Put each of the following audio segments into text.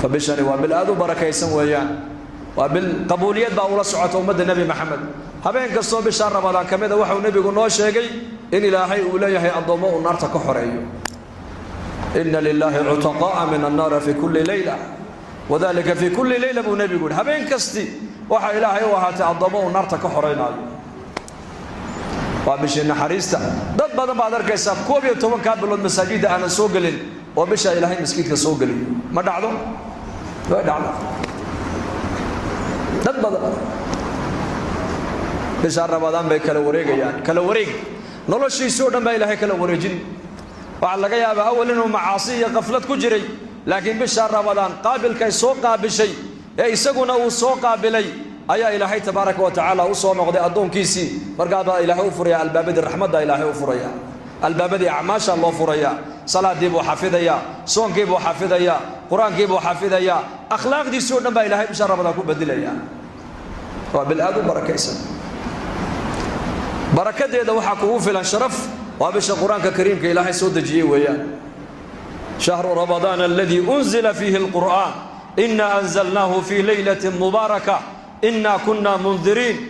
فبشري وبالآذو بركة يسويان وبالقبوليات بأول سعة أمة النبي محمد هبين قصوا بشهر رمضان كمذا وحو النبي قلنا شيء إن إلهي أوليه الضماء النار تكحريه إن لله عتقاء من النار في كل ليلة وذلك في كل ليلة أبو النبي يقول هبين كستي وحا إلهي وهات الضماء النار تكحرينا وبشي حريستا ضد بعض بعض الكيساب كوبي وتوان كابلو المساجد أنا سوقلين وبشا إلهي مسكيت سوقلين ما دعضو ما دعضو ضد بعض بشهر رمضان بي كلا وريق يعني كلا وريق نولو شي سودا ما إلهي كلا وريجين وعلى قيابة أول إنه معاصية غفلت كجري لكن بشهر رمضان قابل كي سوقا بشيء يسقون أو سوقا بلي أيا إلهي تبارك وتعالى وصوم وقضي أدون كيسي مرقابا إلهي وفريا الباب دي الرحمة دا إلهي وفريا الباب دي أعماش الله فريا صلاة دي بو حافظيا صوم كي بو حافظيا قرآن كي بو حافظيا أخلاق دي سودا ما إلهي بشهر رمضان كو بدليا وبالآذو بركة يسن بركة دي دا وحاكو في الانشرف وابش القرآن الكريم كي إلهي سود جيه ويان شهر رمضان الذي أنزل فيه القرآن إنا أنزلناه في ليلة مباركة إنا كنا منذرين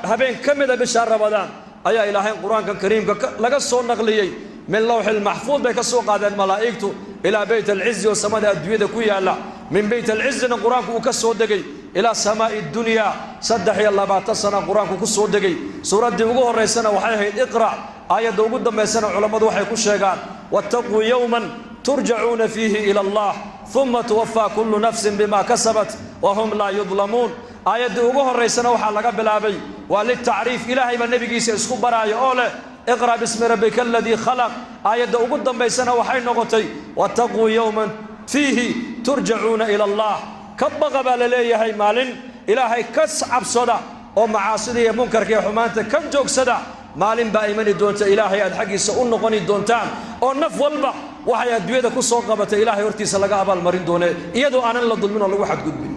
هبين كم ذا بشهر رمضان أيا إلهي القرآن الكريم لقصوا النقليي من لوح المحفوظ بكسوق هذا الملائكة إلى بيت العز والسماء الدوية كويا لا من بيت العز القرآن وكسوا دقي إلى سماء الدنيا صدح يلا بعد سنة القرآن كسوا دقي سورة دموعه الرئيسنا وحيه اقرأ آية دوجود دم سنة علماء وحي كشجان واتقوا يوما ترجعون فيه إلى الله ثم توفى كل نفس بما كسبت وهم لا يظلمون آية دوجوه الرئيسنا وحلقة بالأبي وللتعريف إلهي من النبي جيس يسكب براي أوله اقرأ باسم ربك الذي خلق آية دوجود دم سنة وحي نغطي واتقوا يوما فيه ترجعون إلى الله كبغ بالليه هي مالن إلهي كسعب صدا ومعاصي منكر كي حمانته كم جوك صدا مالن بايمن دونت إلهي الحقي سؤون نقني دونتان أو نف والبع وحيا دويدا كسوق قبته إلهي ورتيس لقى أبال مرين دونه يدو أنا اللي ظلمنا الله واحد قدبي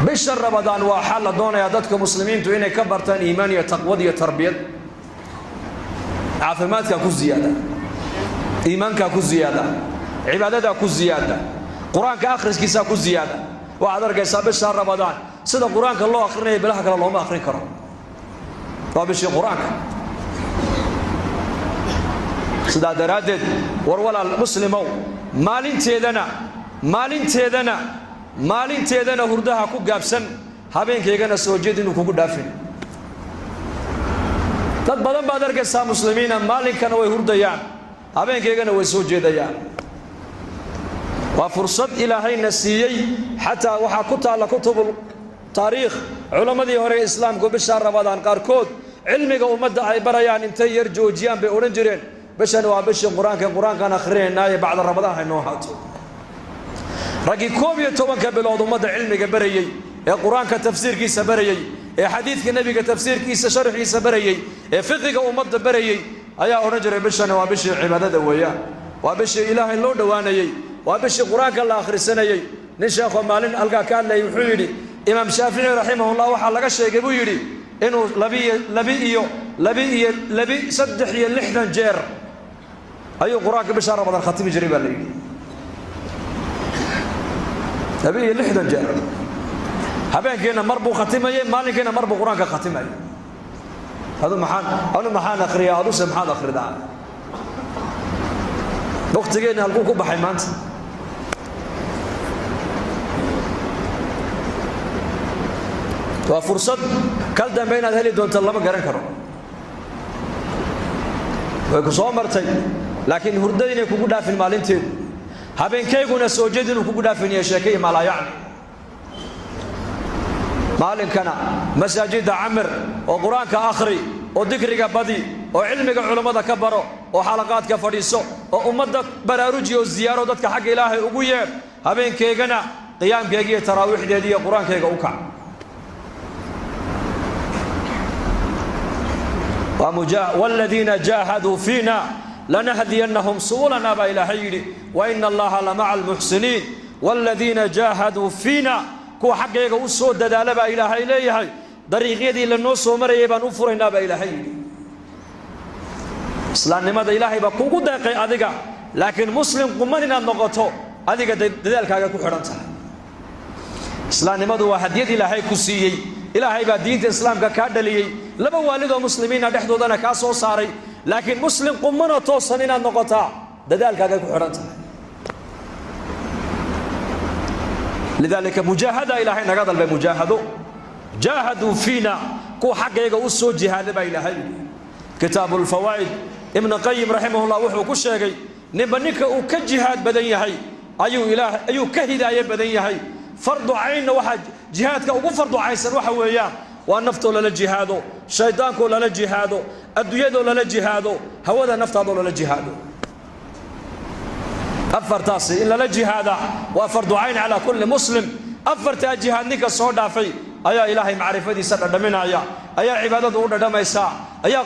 بشر رمضان وحال دونه يا دتك مسلمين تو إني كبرتان إيمانية تقوى تربية عافماتك كو زيادة إيمانك كو زيادة عبادتها كو زيادة قرآنك آخرس كيسا كو زيادة وعذرك يسابق شهر رمضان سيدا قرآنك الله أخرني بلاحك الله ما أخرين كرم وابشي قرآنك سيدا درادد ورولا المسلمو مالين تيدنا هردها كو قابسن هابين كيغانا سوجيدين وكو دافين dad badan baad arkaysaa muslimiina maalinkana way hurdayaan habeenkeegana way soo jeedayaan waa fursad ilaahayna siiyay xataa waxa ku taala kutubul taariikh culamadii hore islaamku bisha Ramadaan qaarkood cilmiga ummadda ay barayaan intay yar joojiyaan bay oran jireen bishan waa bisha quraankan akhrinayay bacda Ramadaan hayno haato ragi koob iyo 10 bilood ummadda cilmiga barayay ee quraanka tafsiirkiisa barayay ee xadiidka nabiga tafsiirkiisa sharxiisa barayay ee fiqiga ummadda barayay ayaa oran jiray bishan waa bishii cibaadada weeyaan waa bishii ilaahay loo dhawaanayay waa bishii quraanka la akhrisanayay nin sheekho maalin halka ka hadlay wuxuu yiri imaam Shaafici rahimahullah waxa laga sheegay buu yiri inuu labi 3 jeer ayuu quraanka bisha Ramadaan khatimi jiray baa leeyahay labi 6 jeer habeenkeena marbu khatimaye maalinkeena marbu quraanka khatimaye hadu maxaan akhriya adu samxad akhrida waqtigeena halku ku baxay maanta waa fursad kal dambeena heli doonta lama garan karo way ku soo martay laakiin hurdadina kugu dhaafin maalinteedu habeenkeeguna soo jeedin kugu dhaafin sheekay malaayaan مالكنا مساجد عمر وقرآن كآخري وذكرك بدي وعلمك علماء كبروا وحلقات كفريسو وأمدك براروجي والزيارة ودك حق إلهي أبويا هبين كيغنا قيام كيغي تراويح دي قرآن كيغا أوكع والذين جاهدوا فينا لنهدينهم سبلنا بإلهي وإن الله لمع المحسنين والذين جاهدوا فينا كو حقيقة وصود دالة با إلهي إليهي طريقية دي لنو سومرية بان أفرنا با إلهي islaamnimada ilaahay baa kugu deeqay adiga laakiin muslim quman inaad noqoto adiga dadaalkaaga ku xidhan tahay islaamnimadu waa hadiyad ilaahay ku siiyey ilaahay baa diinta islaamka ka dhaliyay laba waalid oo muslimiina dhexdoodana ka soo saaray laakiin muslim quman oo toosan inaad noqotaa dadaalkaaga ku xidhan tahay lidaalika mujaahada ilaahay naga dalbay mujaahado jaahadu fiina ku xaqeega u soo jihaadaba ilaahay kitaabul fawaid ibn qayyim rahimahullah wuxuu ku sheegay ninka uu ka jihaad badan yahay ayuu ka hidaaya badan yahay fardu ayna waxa jihaadka ugu fardu aysan waxa weeyaan waa naftoo lala jihaado shaydaanko lala jihaado adduunyada lala jihaado hawada naftaada lala jihaado afartaasi in lala jihaada waa fardu ayn ala kulli muslim afarta jihaadnika soo dhaafay ayaa ilaahay macrifadiisa dhadhaminaya ayaa cibaadadu u dhadhamaysa ayaa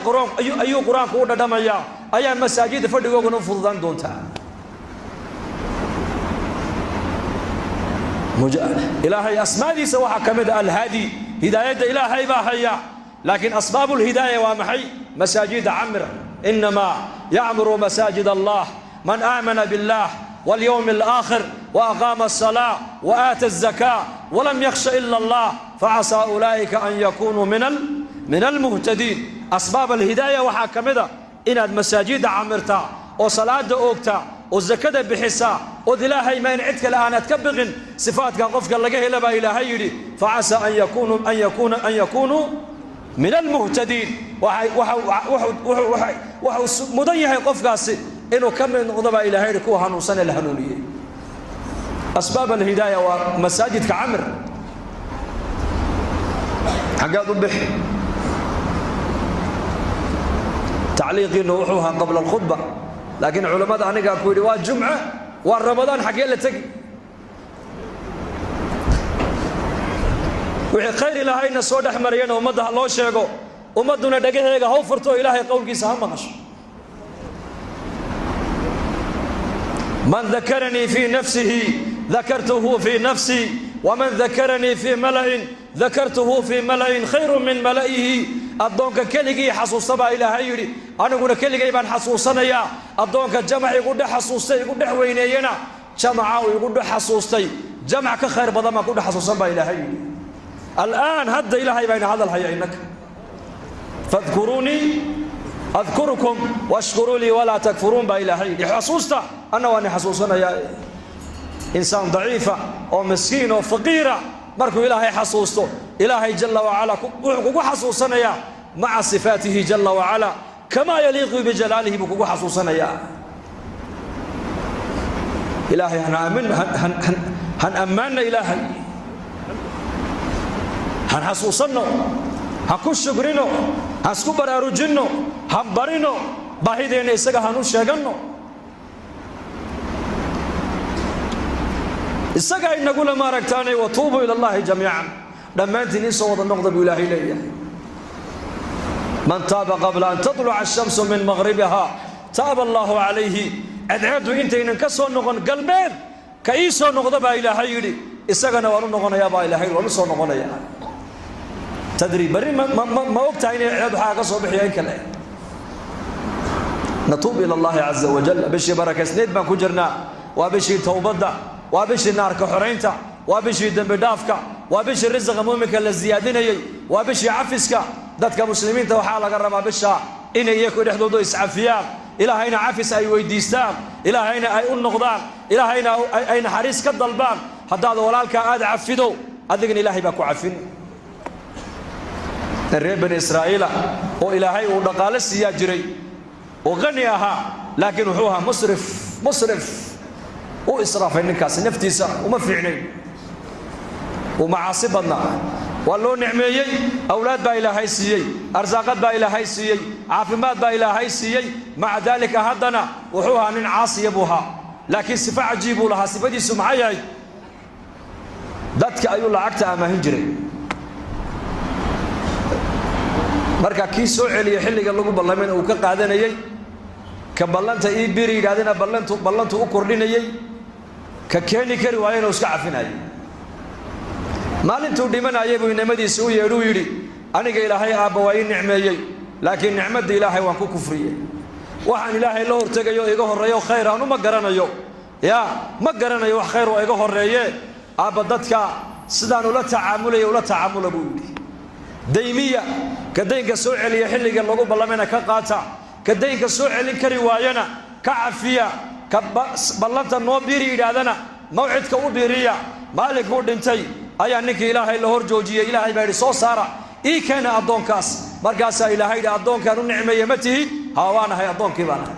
quraanku u dhadhamaya ayaa masaajid fadhigooguna u fududaan doonta ilaahay asmaadiisa waxa kamid al-hadi hidayada ilaahay baa haya laakiin asbaabul hidayah waa maxay masaajid amr inma ya'muru masajid Allah man aamana billah واليوم الآخر وأقام الصلاة وآتى الزكاة ولم يخش إلا الله فعسى أولئك أن يكونوا من المهتدين أسباب الهداية وحاكمدا إن المساجد عمرتا وصلاة أوكتا والزكاة بحسا وذلاهي ما ينعدك الآن تكبغن صفاتك قفك لقيه لبا إلهي فعسى أن يكونوا من المهتدين وحو مضيح قفك إنه كم من غضب إلهي كوه هنوصن الهنونية أسباب الهداية ومساجد كعمر حقاد البح تعليق نوحوها قبل الخطبة لكن علماء عنك أقول والجمعة والرمضان حقين لتقي وحي خير إلهي نسود أحمر ينو ومدها الله شيقو ومدنا دقيقة هو فرطو إلهي قول كيسا همغش من ذكرني في نفسه ذكرته في نفسي ومن ذكرني في ملأ ذكرته في ملأ خير من ملئه أدونك كلغي حسوس با إلهي يري أنا أقول كلغي بان حسوسنا يا أدونك جمع يقول حسوسي يقول وينينا جمع ويقول حسوسي جمع كخير بدل ما يقول حسوسا با إلهي يري الآن هد إلهي بين هذا الحي إنك فاذكروني أذكركم واشكروا لي ولا تكفرون بإلهي حسوستا أنا وأنا حسوسنا يا إنسان ضعيفة أو مسكين أو فقيرة مركو إلهي حسوسته إلهي جل وعلا كوكو حسوسنا يا مع صفاته جل وعلا كما يليق بجلاله بكوكو حسوسنا يا إلهي هن أمنا إلهي هن حسوسنا هكو شكرنا هسكو برارجنا هم برينو باهدين إسقى هنو شجعنا إسقى إن نقول ما ركتاني وتوبوا إلى الله جميعا لما أنت نسوا النقض بإلهي ليه من تاب قبل أن تطلع الشمس من مغربها تاب الله عليه أدعوا أنت إن كسر النقض قلبين كيسوا النقض بإلهي ليه إسقى نوار النقض يا بإلهي ونسوا النقض يا تدري بري ما وقت عيني عيد حاجة صبح ينكله نتوب إلى الله عز وجل بشي بركة سنيد ما كجرنا وبشي توبدا وبشي النار كحرينتا وبشي دم دافكا وبشي الرزق مؤمنك للزيادين وبشي عفسك ذاتك مسلمين توحال قرب بشا إن يكون يحدودو إسعافيان إلى هنا عفس أي ويديستان إلى هنا أي النقدان إلى هنا أي حريص كالضلبان حتى هذا ولالك هذا عفدو أذكر إلهي باكو عفين الرب بن إسرائيل وإلهي ودقال السياجري وغنيها لكن وحوها مصرف وإسراف النكاس نفتيسا وما في عينين ومعاصبنا والله نعميي أولاد با إلهي سيي أرزاقات با إلهي سيي عافمات با إلهي سيي مع ذلك هدنا وحوها من عاصي أبوها لكن صفة عجيبوا لها صفة دي سمعي ذاتك أيو لعكت أما هنجري marka kii soo celiyo xilliga lagu ballamay uu ka qaadanayay ka ballanta ii biri yiraadina ballantu u kordhinayay ka keeni kari waayeen oo iska cafinayay maalintuu dhimanayay buu nimadiisa u yeedhu yiri aniga ilaahay aabba waa ii nicmeeyay laakiin nicmada ilaahay waan ku kufriyay waxaan ilaahay la hortegayo iga horeeyo khayr aan uma garanayo ya ma garanayo wax khayr oo iga horeeye aaba dadka sidaan ula tacaamula buu yidhi daymiya ka daynka soo celiya xilliga lagu ballamana ka qaata ka daynka soo celin kari waayana ka cafiya ka ballanta noo biiri yidhaahdana mawcidka u biiriya maalinkuu dhintay ayaa ninkii ilaahay la hor joojiyey ilaahay baa yidhi soo saara ii keena addoonkaas markaasaa ilaahay yidhi addoonkaan u nicmeeye ma tihid haa waan ahay addoonkii baan ahay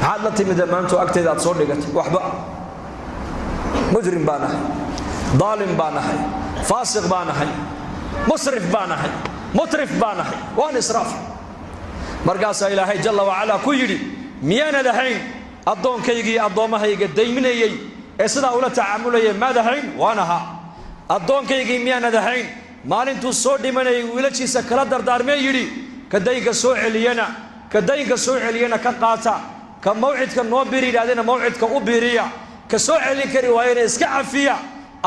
maxaad la timid maanto agteeda aad soo dhigatay waxba mujrim baan ahay daalim baan ahay faasiq baan ahay musrif baan ahay mutrif baan ahay waan israaf markaasaa ilaahay jalla wacalaa ku yidhi miyaanad ahayn addoonkaygii addoommahayga dayminayey ee sidaa ula tacaamulayay maad ahayn waan ahaa addoonkaygii miyaanad ahayn maalintuu soo dhimanayay wiilashiisa kala dardaarmee yidhi ka daynka soo celiyana ka qaata ka mawcidka noo biiri yidhahdena mawcidka u biiriya ka soo celin kari waayena iska cafiya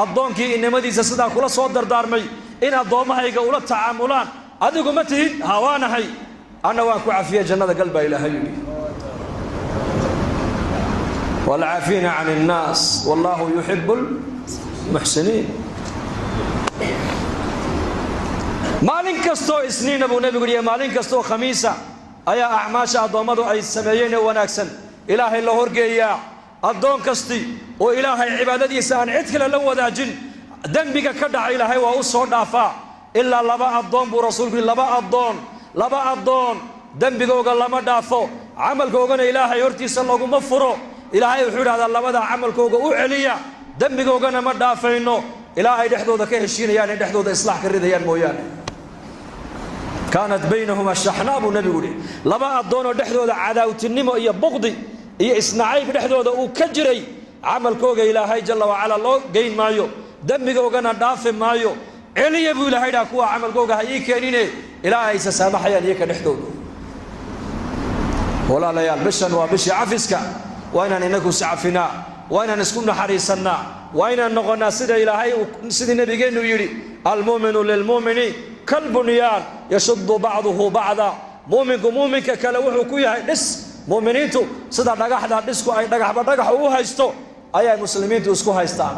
addoonkii innimadiisa sidaa kula soo dardaarmay in addoommahayga ula tacaamulaan adigu ma tihid haa waanahay anna waan ku cafiya jannada gal baa ilaahay yidhi walcaafiina can innaas wallaahu yuxibu lmuxsiniin maalin kastoo isniina buu nebigu yidhi maalin kastoo khamiisa ayaa acmaasha addoommadu ay sameeyeen ee wanaagsan ilaahay la horgeeyaa addoon kasti oo ilaahay cibaadadiisa aan cid kale la wadaajin dembiga ka dhaca ilaahay waa u soo dhaafaa ilaa laba addoon buu rasuulku yidhi laba addoon dembigooga lama dhaafo camalkoogana ilaahay hortiisa laguma furo ilaahay wuxuu idhahdaa labadaa camalkooga u celiya dembigoogana ma dhaafayno ilaa ay dhexdooda ka heshiinayaan ay dhexdooda islaax ka ridayaan mooyaane kaanat baynahuma shaxnaa buu nebigu yidhi laba addoonoo dhexdooda cadaawtinimo iyo buqdi iyo isnacayb dhexdooda uu ka jiray camalkooga ilaahay jalla wacalaa loo geyn maayo dembigoogana dhaafi maayo celiya buu ilaahay dhaha kuwa camalkooga ha ii keenine ilaa ay isa saamaxayaan iyoka dhexdooda walaalayaal bishan waa bishii cafiska waa inaan inagu iscafinaa waa inaan isku naxariisannaa waa inaan noqonnaa sida ilaahay sidii nebigeennu yidhi almu'minu lilmu'mini kalbunyaan yashuddu bacduhu bacda mu'minku mu'minka kale wuxuu ku yahay dhis mu'miniintu sida dhagaxda dhisku ay dhagaxba dhagax u haysto ayay muslimiintu isku haystaan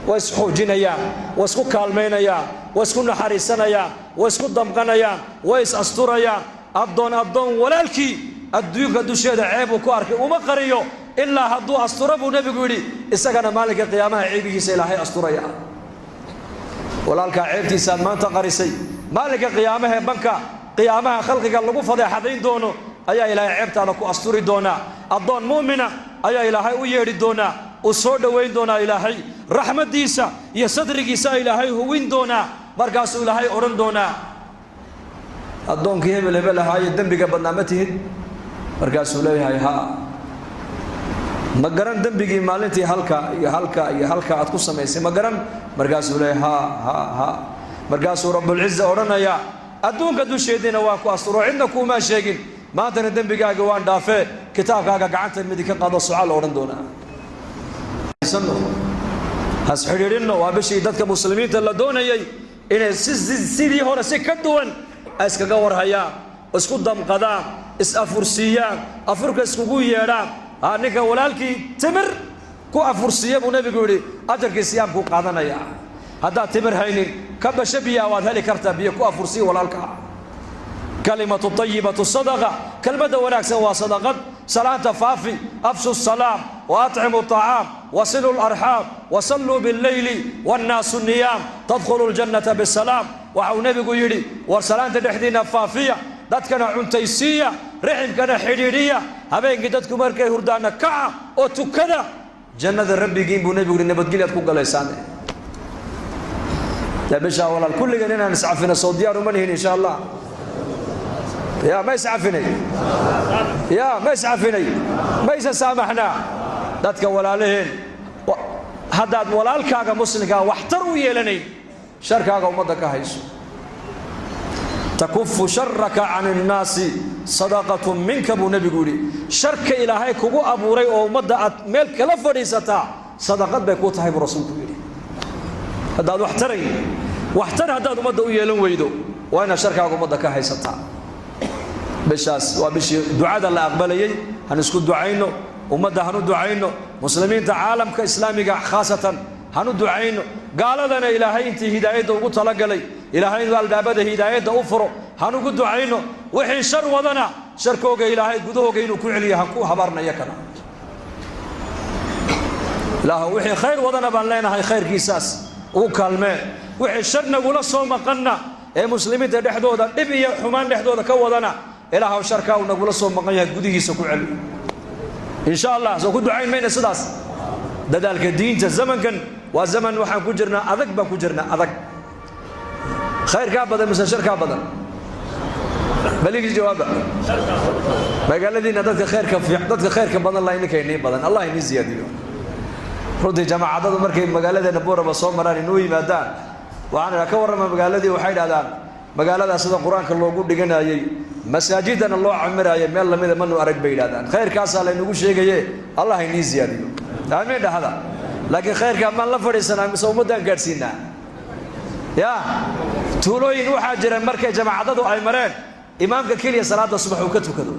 way isxoojinayaan way isku kaalmaynayaan way isku naxariisanayaan way isku damqanayaan way is asturayaan addoon walaalkii adduunka dusheeda ceebuu ku arkay uma qariyo ilaa hadduu astura buu nebigu yidhi isagana maalinka qiyaamaha ceebigiisa ilaahay asturaya walaalkaa ceebtiisaad maanta qarisay maalinka qiyaamahee banka qiyaamaha khalqiga lagu fadeexadayn doono ayaa ilaahay ceebtaada ku asturi doonaa addoon mu'mina ayaa ilaahay u yeedhi doonaa u soo dhowayn doonaa ilaahay raxmaddiisa iyo sadrigiisa ilaahay huwin doonaa markaasuu ilaahay odhan doonaa addoonkii hebel ahaaye dembiga badnaa ma tihid markaasuu leeyahay haa ma garan dembigii maalintii halka aad ku samaysay ma garan markaasuu leeyahay haa markaasuu rabbulciza odhanayaa adduunka dusheediina waan ku asturo cidna kuumaa sheegin maantana dembigaaga waan dhaafee kitaabkaaga gacanta midig ka qaado sucaal odhan doonaa has xidhiidhinno waa bishii dadka muslimiinta la doonayay inay sidii hore si ka duwan ay iskaga warhayaan isku damqadaan is afursiiyaan afurka iskugu yeedhaan ninka walaalkii timir ku afursiiya buu nebigu yidhi ajarkii siyaamkuu qaadanaya haddaad timir haynin ka basho biyaa waad heli kartaa biyo ku afursiya walaalka kalimatu tayibatu sadaqa kelmadda wanaagsan waa sadaqad salaanta faafi afshu salaam wa atcimu طacaam wasilu larxaam wasalluu billeyli wannaasu niyaam tadkhulu ljannata bisalaam waxa uu nebigu yidhi war salaanta dhexdiinna faafiya dadkana cuntaysiiya riximkana xidhiidhiya habeenkii dadku markay hurdaana kaca oo tukada jannada rabbigiin buu nebigu yidhi nabadgelyaad ku galaysaan yaa bishaa walaal kulligan inaan iscafino soo diyaar uma nihin insha allah يا ما يسعفني يا ما يسعفني ما يسامحنا دتك ولا لهن هذا ولا الكاغا مسلمك واحتروا يلني شركاغا ومدك هيس تكف شرك عن الناس صدقة منك ابو نبي يقولي شرك الهي كوغو ابوري او مده ميل كلا فديستا صدقه بكو تحب رسولك يقولي هذا واحتر هذا مده يلن ويدو وانا شركاغا ومدك هيستا bishaas waa bishii ducada la aqbalayay han isku ducayno ummadda hanu ducayno muslimiinta caalamka islaamiga khaasatan hanu ducayno gaaladana ilaahay intii hidaayada ugu talagalay ilaahay inuu albaabada hidaayada u furo hanu ku ducayno wixii shar wadana sharkooga ilaahay gudahooga inuu ku celiyo han ku habarnaya kana ilaahay wixii khayr wadana baan leenahay khayrkiisaas uu kaalmee wixii shar nagula soo maqanna ee muslimiinta dhexdooda dhib iyo xumaan dhexdooda ka wadana ilaahay sharka uu nagula soo maqan yahay gudihiisa ku celiyo insha Allah soo ku ducayn mayna sidaas dadaalka diinta zamankan waa zaman waxaan ku jirnaa adag baan ku jirnaa adag khayr ka badan mise shar ka badan baligi jawaaba magaaladiina dadka khayrka badan la inay keenay badan Allah inii ziyadiyo runtii jamaacadadu markay magaaladeena Booraba soo maraan inuu yimaadaan waxaan ka warrama magaaladii waxay dhaahdaan magaalada sida quraanka loogu dhiganayay masaajidana loo camiraayo meel lamida manu arag bay dhaahdaan khayrkaas la inagu sheegaye Allah inii ziyadiyo aamin dhahada laakiin khayrka ma la fariisanaa mise ummadan gaarsiinaa ya tuulooyin waxa jira markay jamaacadadu ay mareen imaamka kaliya salaada subax uu ka tukado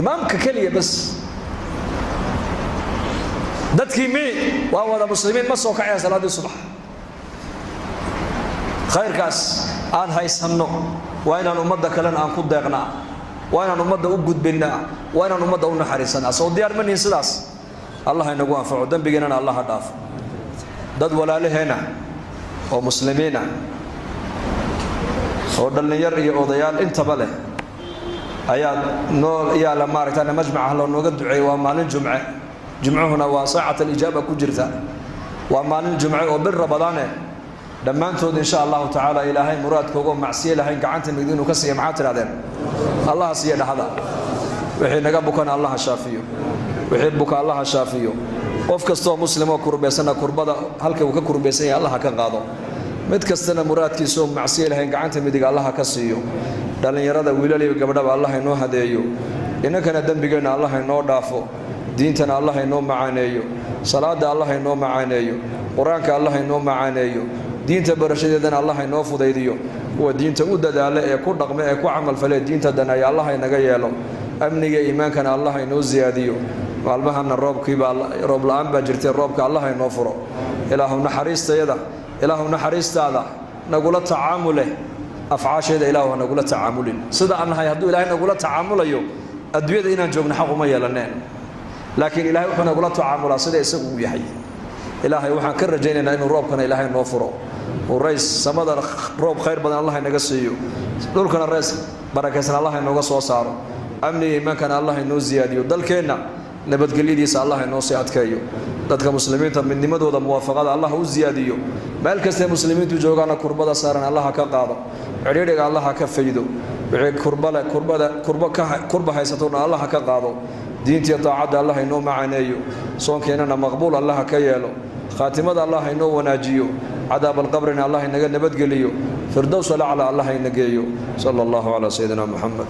imaamka kaliya bas dadkii waa wada muslimiin ma soo kacay salaada subax khayrkaas aan haysanno waa inaan ummadda kalena aan ku deeqnaa waa inaan ummadda u gudbinaa waa inaan ummadda u naxariisanaa soo diyaar ma nihin sidaas Allah inagu anfaco dambigeena Allah ha dhaafo dad walaalaheena oo muslimiina oo dhalinyar iyo odayaal intaba leh ayaa nool yaa la maaragtay majmaca loo nooga duceeyay waa maalin jumce jumcuhuna waa saacada ijaaba ku jirta waa maalin jumce oo bil rabadaane dhammaantood insha Allah taala ilaahay muraadkooga macsiye lahayn gacanta midinu ka siiyo maxaa tiraadeen Allah siiyo dhaxda wixii naga bukan Allah shaafiyo wixii buka Allah shaafiyo qof kasto muslimo kurbeysana kurbada halka uu ka kurbeysan yahay Allah ka qaado mid kastana muraadkiisu macsiye lahayn gacanta midig Allah ka siiyo dhalinyarada wiilal iyo gabdhaba Allah inoo hadeeyo inagana dambigeena Allah inoo dhaafo diintana Allah inoo macaaneeyo salaada Allah inoo macaaneeyo quraanka Allah inoo macaaneeyo diinta barashadeedana Allah inoo fudaydiyo kuwa diinta u dadaala ee ku dhaqma ee ku amal falay diinta dana ay Allah inaga yeelo amniga iimaankana Allah inoo ziyaadiyo maalmahana roob la'aan baa jirtay roobka Allah inoo furo ilaahu naxariistaada nagula tacaamule afcaasheeda ilaahu nagula tacaamulin sida annahay hadduu ilaahay nagula tacaamulayo adduunyada inaan joogno xaq uma yeelaneen laakiin ilaahay wuxuu nagula tacaamulaa sida isagu uu yahay ilaahay waxaan ka rajaynaynaa inuu roobkana ilaahay noo furo ورئيس سمادر روب خير بدن الله نجسيه دول كنا رئيس بركة الله نوجس وصاره أمني ما كان الله نوزيادي ودل كنا نبت قليدي سال الله نوصيات كيو دتك مسلمين من نمد وده موافقة الله وزياديو مالك است مسلمين تجوعنا كربة صارنا الله كقاضي عريرك الله كفيدو كربة هاي ستورنا الله كقاضي دينتي طاعة الله إنه معناه صون كنا مقبول الله كيالو خاتمة الله إنه وناجيو عذاب القبر إن الله إنه نبت قليو فردوس على الله إنه صلى الله على سيدنا محمد.